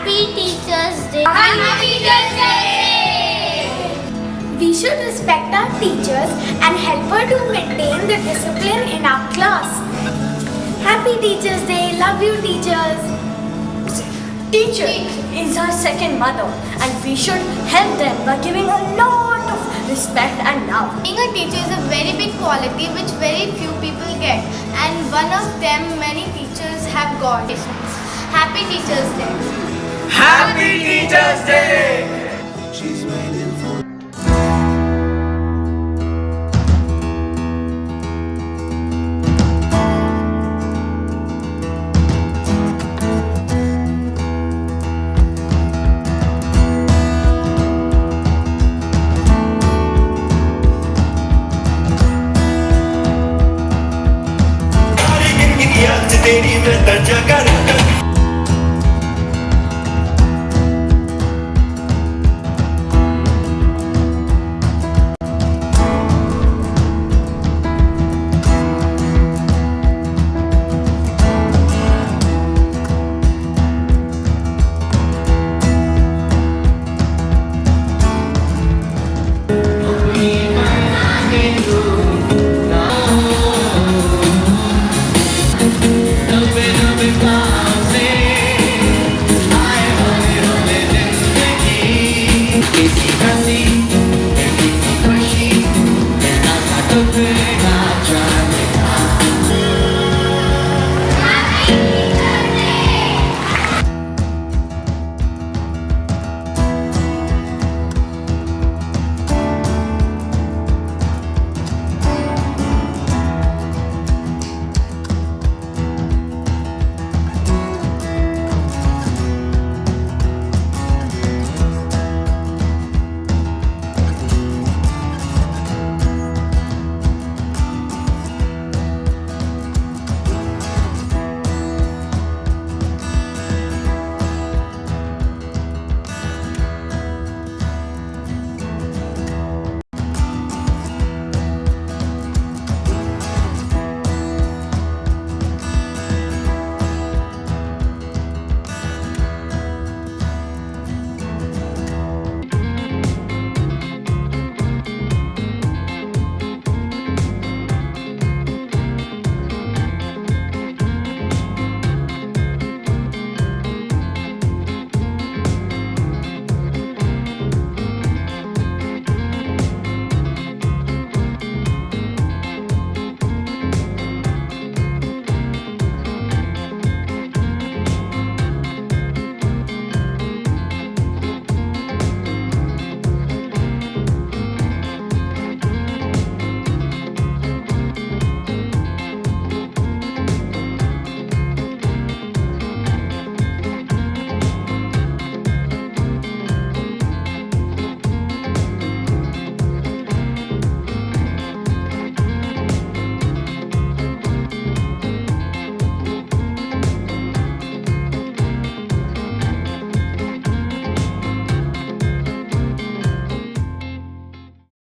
Happy Teachers Day! Happy Teachers Day! We should respect our teachers and help her to maintain the discipline in our class. Happy Teachers Day! Love you, teachers! Teacher is our second mother, and we should help them by giving a lot of respect and love. Being a teacher is a very big quality which very few people get, and one of them many teachers have got. Happy Teachers Day! Happy Teachers Day! She's waiting for तेरी मैं तंजा कर